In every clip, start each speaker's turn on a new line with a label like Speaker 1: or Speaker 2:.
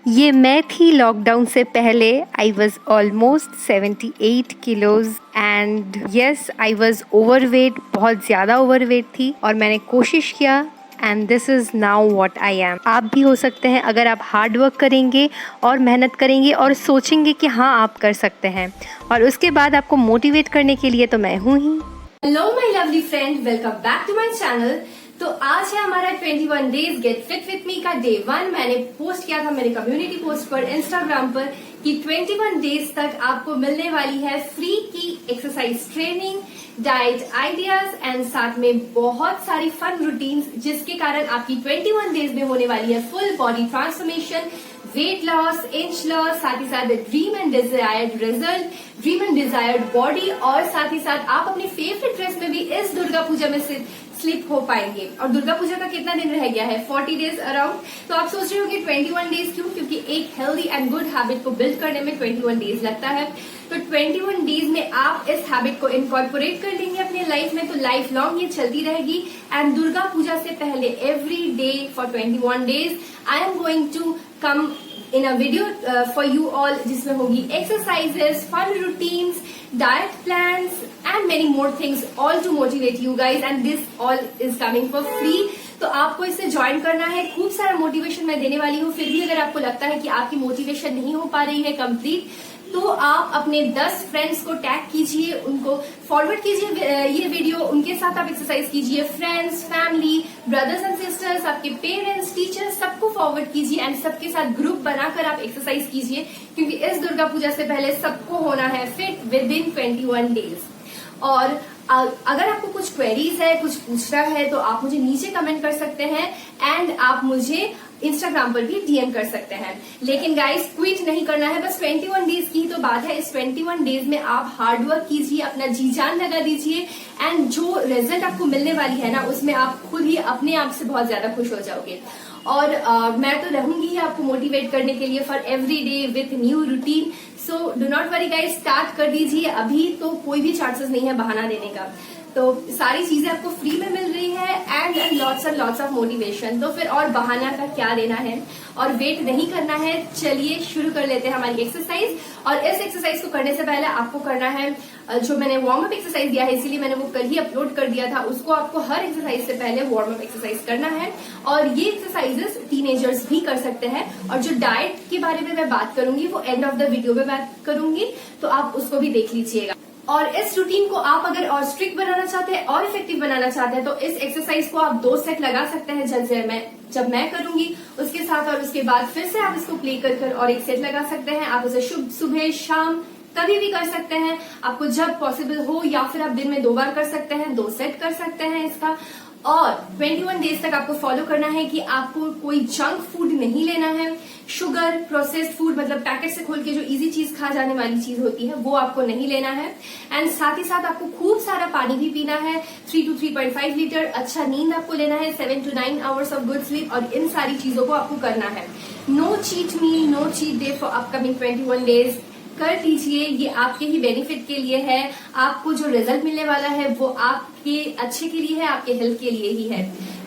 Speaker 1: ये मैं थी लॉकडाउन से पहले। I was almost 78 kilos and yes I was overweight, बहुत ज़्यादा ओवरवेट थी और मैंने कोशिश किया and this is now what I am. आप भी हो सकते हैं अगर आप हार्ड वर्क करेंगे और मेहनत करेंगे और सोचेंगे कि हाँ आप कर सकते हैं, और उसके बाद आपको मोटिवेट करने के लिए तो मैं हूँ ही।
Speaker 2: Hello my lovely friend, welcome back to my channel. तो आज है हमारा 21 days get fit with me का डे 1। मैंने पोस्ट किया था मेरे कम्युनिटी पोस्ट पर इंस्टाग्राम पर कि 21 डेज तक आपको मिलने वाली है फ्री की exercise training, diet ideas and साथ में बहुत सारी फन रूटीन्स, जिसके कारण आपकी 21 डेज में होने वाली है full body transformation, weight loss, inch loss, साथ ही साथ dream and desired result, dream and desired body, और साथ ही साथ आप अपनी फेवरेट ड्रेस में भी इस दुर्गा पूजा में स्लिप हो पाएंगे। और दुर्गा पूजा का कितना दिन रह गया है? 40 डेज अराउंड। तो आप सोच रहे हो कि 21 डेज क्यों? क्योंकि एक हेल्दी एंड गुड हैबिट को बिल्ड करने में 21 डेज लगता है। तो 21 डेज में आप इस हैबिट को इनकॉर्पोरेट कर लेंगे अपने लाइफ में, तो लाइफ लॉन्ग ये चलती रहेगी। एंड दुर्गा पूजा से पहले every day for 21 days I am going to come in a video for you all, जिसमें होगी exercises, fun routines, diet plans and many more things, all to motivate you guys, and this all is coming for free। तो आपको इससे join करना है। खूब सारा motivation मैं देने वाली हूँ। फिर भी अगर आपको लगता है कि आपकी मोटिवेशन नहीं हो पा रही है कंप्लीट, तो आप अपने 10 फ्रेंड्स को टैग कीजिए, उनको फॉरवर्ड कीजिए ये वीडियो, उनके साथ आप एक्सरसाइज कीजिए। Friends, family, brothers and sisters, आपके पेरेंट्स, टीचर्स, सबको फॉरवर्ड कीजिए एंड सबके साथ ग्रुप बनाकर आप एक्सरसाइज कीजिए, क्योंकि इस दुर्गा पूजा से पहले सबको होना है फिट विद इन 21 डेज। और अगर आपको कुछ क्वेरीज है, कुछ पूछना है, तो आप मुझे नीचे कमेंट कर सकते हैं एंड आप मुझे इंस्टाग्राम पर भी डीएम कर सकते हैं। लेकिन गाइस क्विट नहीं करना है, बस 21 डेज की तो बात है। इस 21 डेज में आप हार्ड वर्क कीजिए, अपना जी जान लगा दीजिए एंड जो रिजल्ट आपको मिलने वाली है ना, उसमें आप खुद ही अपने आप से बहुत ज्यादा खुश हो जाओगे। और मैं तो रहूंगी ही आपको मोटिवेट करने के लिए for every day with new routine. So do not worry guys, start कर दीजिए। अभी तो कोई भी चांसेस नहीं है बहाना देने का, तो सारी चीजें आपको फ्री में मिल रही है एंड लॉट्स ऑफ मोटिवेशन। तो फिर और बहाना का क्या लेना है, और वेट नहीं करना है। चलिए शुरू कर लेते हैं हमारी एक्सरसाइज। और इस एक्सरसाइज को करने से पहले आपको करना है, जो मैंने वार्म अप एक्सरसाइज दिया है, इसीलिए मैंने वो कल ही अपलोड कर दिया था, उसको आपको हर एक्सरसाइज से पहले वार्म अप एक्सरसाइज करना है। और ये एक्सरसाइजेस टीनेजर्स भी कर सकते हैं। और जो डाइट के बारे में मैं बात करूंगी वो एंड ऑफ द वीडियो में बात करूंगी, तो आप उसको भी देख लीजिएगा। और इस रूटीन को आप अगर और स्ट्रिक्ट बनाना चाहते हैं और इफेक्टिव बनाना चाहते हैं, तो इस एक्सरसाइज को आप 2 सेट लगा सकते हैं जब मैं करूंगी उसके साथ, और उसके बाद फिर से आप इसको प्ले कर और एक सेट लगा सकते हैं। आप उसे सुबह शाम कभी भी कर सकते हैं, आपको जब पॉसिबल हो, या फिर आप दिन में 2 बार कर सकते हैं, 2 सेट कर सकते हैं इसका। और 21 डेज तक आपको फॉलो करना है कि आपको कोई जंक फूड नहीं लेना है, शुगर, प्रोसेस्ड फूड, मतलब पैकेट से खोल के जो इजी चीज खा जाने वाली चीज होती है, वो आपको नहीं लेना है। एंड साथ ही साथ आपको खूब सारा पानी भी पीना है, 3 to 3.5 लीटर। अच्छा नींद आपको लेना है, 7 to 9 hours of good sleep, और इन सारी चीजों को आपको करना है। No cheat meal, no cheat day for upcoming 21 days. कर लीजिए, ये आपके ही बेनिफिट के लिए है। आपको जो रिजल्ट मिलने वाला है वो आपके अच्छे के लिए है, आपके हेल्थ के लिए ही है।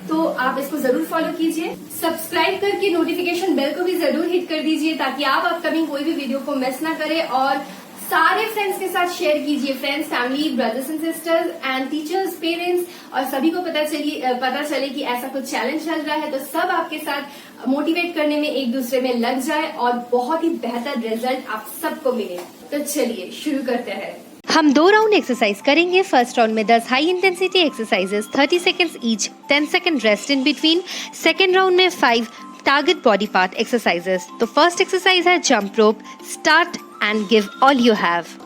Speaker 2: तो आप इसको जरूर फॉलो कीजिए। सब्सक्राइब करके नोटिफिकेशन बेल को भी जरूर हिट कर दीजिए, ताकि आप अपकमिंग कोई भी वीडियो को मिस ना करें। और सारे फ्रेंड्स के साथ शेयर कीजिए, friends, family, brothers and sisters and teachers, parents, और सभी को पता चले कि ऐसा कुछ चैलेंज चल रहा है, तो सब आपके साथ मोटिवेट करने में एक दूसरे में लग जाए और बहुत ही बेहतर रिजल्ट आप सबको मिले। तो चलिए शुरू करते हैं।
Speaker 1: हम 2 राउंड एक्सरसाइज करेंगे। फर्स्ट राउंड में 10 high intensity exercises, 30 seconds each, 10 second rest in between. Second round में 5 टारगेट बॉडी पार्ट एक्सरसाइजेस। तो फर्स्ट एक्सरसाइज है jump rope. Start and give all you have.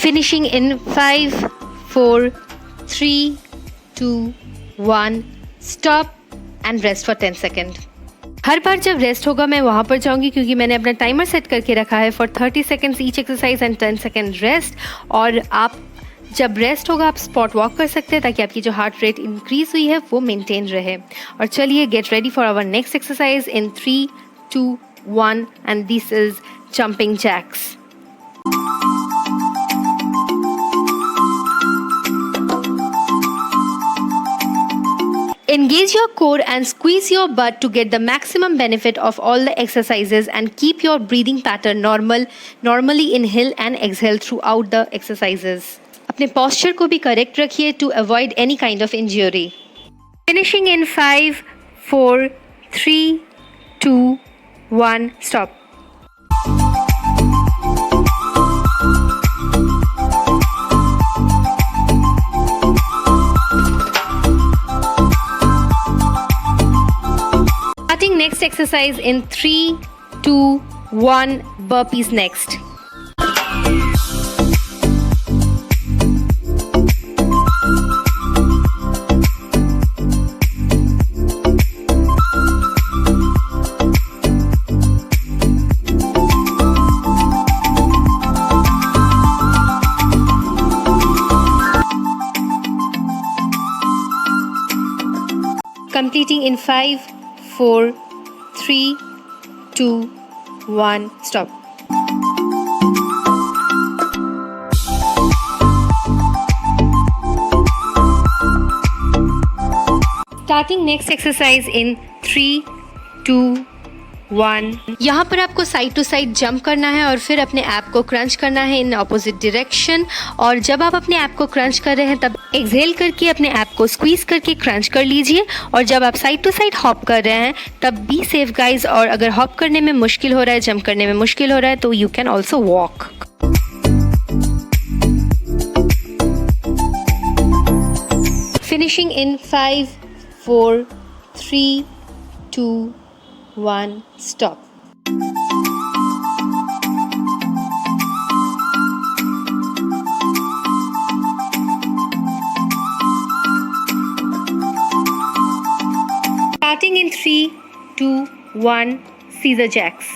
Speaker 1: Finishing in 5, 4, 3, 2, 1. Stop and rest for 10 seconds. हर बार जब rest होगा मैं वहाँ पर जाऊँगी, क्योंकि मैंने अपना टाइमर सेट करके रखा है for 30 seconds each exercise and 10 second rest. और आप जब रेस्ट होगा आप स्पॉट वॉक कर सकते हैं ताकि आपकी जो हार्ट रेट इंक्रीज हुई है वो मेंटेन रहे। और चलिए get ready for our next exercise in 3, 2, 1 and this is jumping jacks. Engage your core and squeeze your butt to get the maximum benefit of all the exercises and keep your breathing pattern normal. Normally inhale and exhale throughout the exercises. अपने posture को भी correct रखिए to avoid any kind of injury. Finishing in 5, 4, 3, 2, 1, stop. Starting next exercise in 3, 2, 1, burpees next. Completing in 5, 4, 3, 2, 1, stop. Starting next exercise in 3, 2, 1. यहाँ पर आपको side to side jump करना है और फिर अपने ऐप को क्रंच करना है इन ऑपोजिट डायरेक्शन। और जब आप अपने ऐप को क्रंच कर रहे हैं तब एक्सहेल करके अपने ऐप को स्क्वीज करके क्रंच कर लीजिए। और जब आप साइड टू साइड हॉप कर रहे हैं तब बी सेफ गाइज। और अगर हॉप करने में मुश्किल हो रहा है, जंप करने में मुश्किल हो रहा है तो you can also walk. Finishing in 5, 4, 3, 2, 1, stop. Starting in 3, 2, 1, Caesar jacks.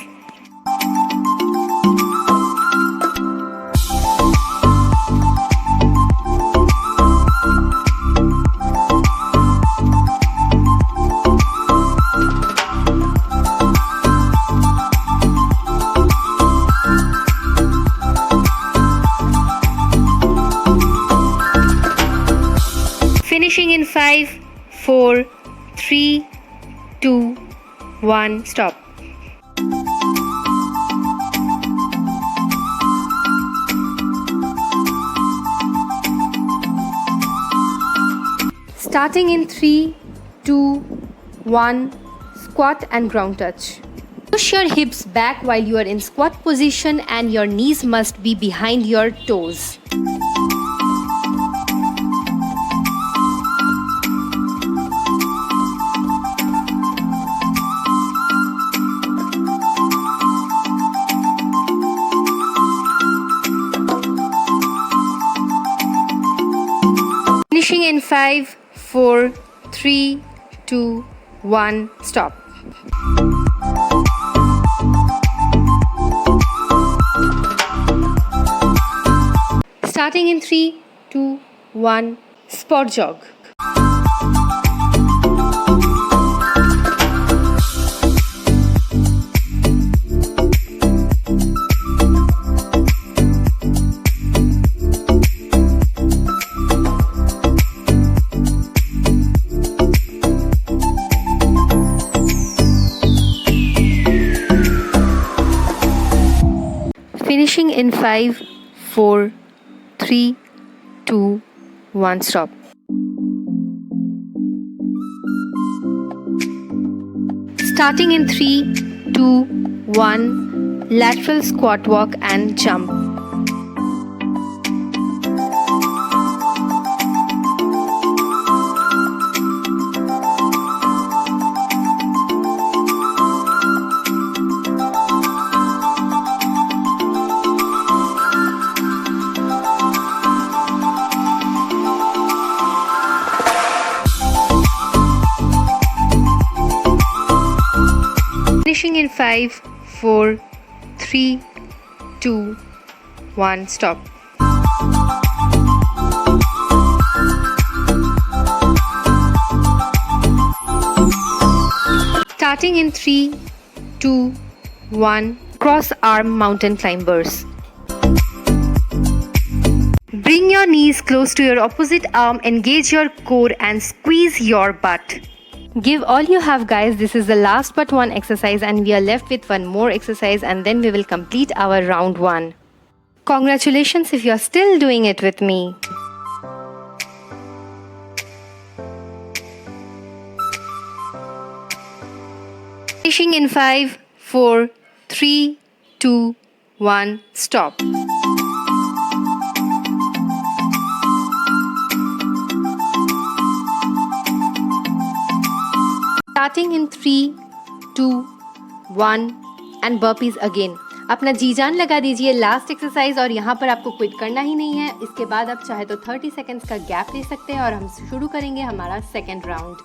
Speaker 1: Finishing in 5, 4, 3, 2, 1, stop. Starting in 3, 2, 1, squat and ground touch. Push your hips back while you are in squat position and your knees must be behind your toes. Finishing in 5, 4, 3, 2, 1, stop. Starting in 3, 2, 1, spot jog. Finishing in 5, 4, 3, 2, 1, stop. Starting in 3, 2, 1, lateral squat walk and jump. Finishing in 5, 4, 3, 2, 1, stop. Starting in 3, 2, 1. Cross arm mountain climbers. Bring your knees close to your opposite arm, engage your core and squeeze your butt. Give all you have, guys. This is the last but one exercise and we are left with one more exercise and then we will complete our round 1. Congratulations if you are still doing it with me. Finishing in 5, 4, 3, 2, 1, stop. Starting in 3, 2, 1 and burpees again. अपना जी जान लगा दीजिए last exercise और यहाँ पर आपको quit करना ही नहीं है. इसके बाद आप चाहे तो 30 सेकेंड्स का गैप ले सकते हैं और हम शुरू करेंगे हमारा second round.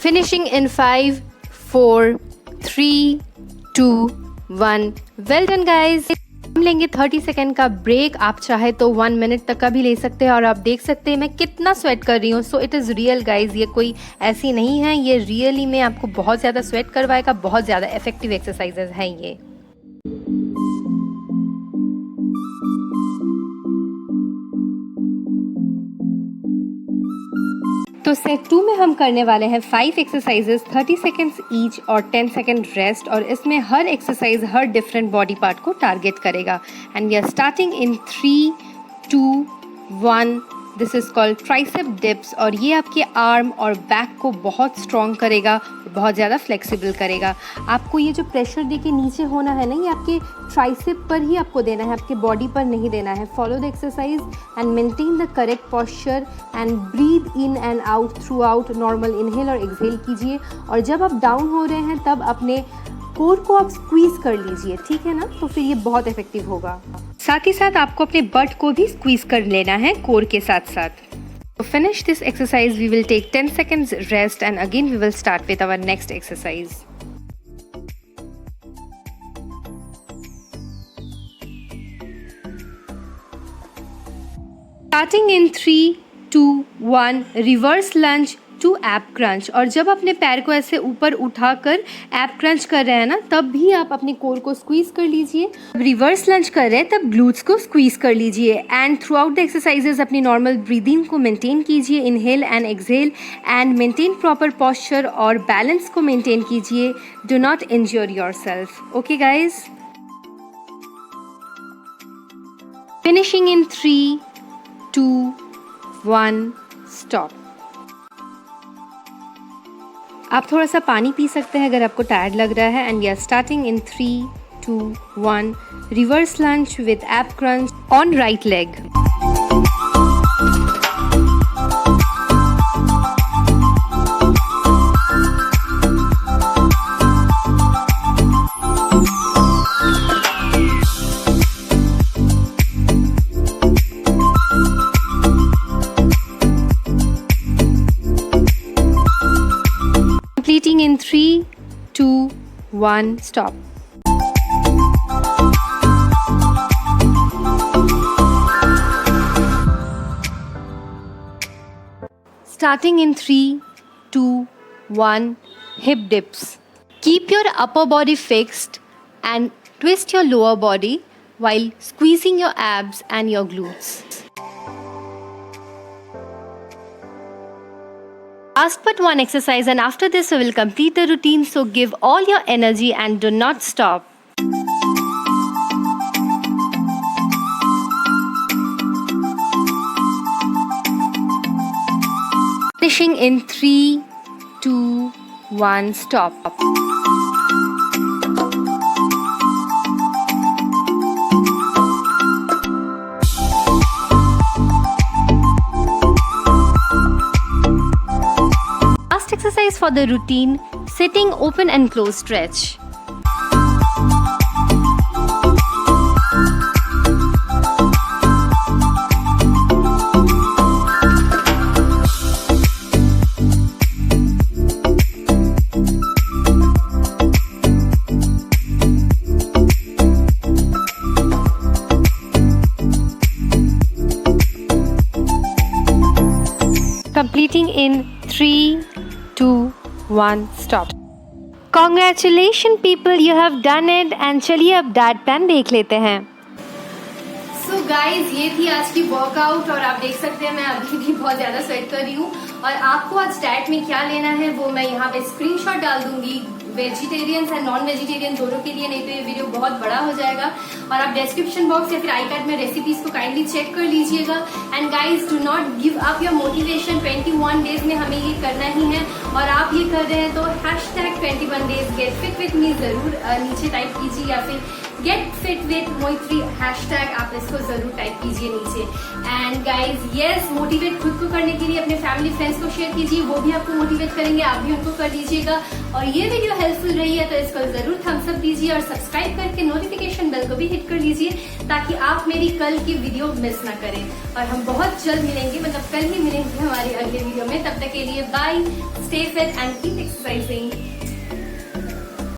Speaker 1: Finishing in 5, 4, 3, 2, 1. Well done guys. हम लेंगे 30 सेकेंड का ब्रेक. आप चाहे तो 1 मिनट तक का भी ले सकते हैं और आप देख सकते हैं मैं कितना स्वेट कर रही हूँ. So it is real guys. ये कोई ऐसी नहीं है, ये रियली में आपको बहुत ज़्यादा स्वेट करवाएगा. बहुत ज़्यादा इफेक्टिव एक्सरसाइजेज हैं ये. तो सेट 2 में हम करने वाले हैं 5 एक्सरसाइजेस, 30 सेकेंड्स ईच और 10 सेकेंड रेस्ट. और इसमें हर एक्सरसाइज हर डिफरेंट बॉडी पार्ट को टारगेट करेगा. And we are starting in 3, 2, 1. This is called tricep dips और ये आपके आर्म और बैक को बहुत स्ट्रॉन्ग करेगा, बहुत ज़्यादा फ्लेक्सिबल करेगा. आपको ये जो प्रेशर दे के नीचे होना है ना, ये आपके ट्राइसेप पर ही आपको देना है, आपके बॉडी पर नहीं देना है. Follow the exercise and maintain the correct posture and breathe in and out throughout. Normal inhale और एक्सहेल कीजिए और जब आप डाउन हो रहे हैं तब अपने कोर को आप स्क्वीज़ कर लीजिए, ठीक है ना. तो फिर ये बहुत इफेक्टिव होगा. साथ ही साथ आपको अपने बट को भी स्क्वीज़ कर लेना है कोर के साथ साथ. To finish this exercise, we will take 10 seconds rest and again we will start with our next exercise. Starting in 3, 2, 1, reverse lunge to ab crunch. और जब अपने पैर को ऐसे ऊपर उठाकर ab crunch कर रहे हैं ना, तब भी आप अपने कोर को स्क्वीज कर लीजिए. रिवर्स लंज कर रहे हैं तब ग्लूट्स को स्क्वीज कर लीजिए. And throughout the exercises अपनी नॉर्मल ब्रीदिंग को मेंटेन कीजिए. Inhale and exhale and maintain proper posture और बैलेंस को मेंटेन कीजिए. Do not injure yourself. Okay guys. Finishing in 3, 2, 1, stop. आप थोड़ा सा पानी पी सकते हैं अगर आपको टायर्ड लग रहा है. And we are starting in 3, 2, 1. Reverse lunge with ab crunch on right leg. Completing in 3, 2, 1, stop. Starting in 3, 2, 1, hip dips. Keep your upper body fixed and twist your lower body while squeezing your abs and your glutes. Last but one exercise and after this we will complete the routine, so give all your energy and do not stop. Finishing in 3, 2, 1, stop. Last exercise for the routine, sitting open and close stretch. 3, 2, 1, stop. Congratulations people, you have done it. And चलिए अब diet plan देख लेते हैं.
Speaker 2: So guys, ये थी आज की workout और आप देख सकते हैं मैं अभी भी बहुत ज्यादा स्वेट कर रही हूँ. और आपको आज डाइट में क्या लेना है वो मैं यहाँ पे स्क्रीनशॉट डाल दूंगी, वेजिटेरियंस एंड नॉन वेजिटेरियन दोनों के लिए, नहीं तो ये वीडियो बहुत बड़ा हो जाएगा. और आप डिस्क्रिप्शन बॉक्स या फिर आई कार्ड में रेसिपीज को काइंडली चेक कर लीजिएगा. And guys, do not give up your motivation. 21 days में हमें ये करना ही है और आप ये कर रहे हैं तो #21 days गेट फिट विथ मी जरूर नीचे टाइप कीजिए, या फिर गेट फिट विथ मोहित्री हैशटैग आप इसको जरूर टाइप कीजिए नीचे. एंड गाइज यस, मोटिवेट खुद को करने के लिए अपने फैमिली फ्रेंड्स को शेयर कीजिए, वो भी आपको मोटिवेट करेंगे, आप भी उनको कर दीजिएगा. और ये वीडियो हेल्पफुल रही है तो इसको जरूर थम्स अप दीजिए और सब्सक्राइब करके नोटिफिकेशन बेल को भी हिट कर लीजिए ताकि आप मेरी कल की वीडियो मिस ना करें. और हम बहुत जल्द मिलेंगे, मतलब कल ही मिलेंगे हमारे अगले वीडियो में. तब तक के लिए bye, stay fit and keep exercising.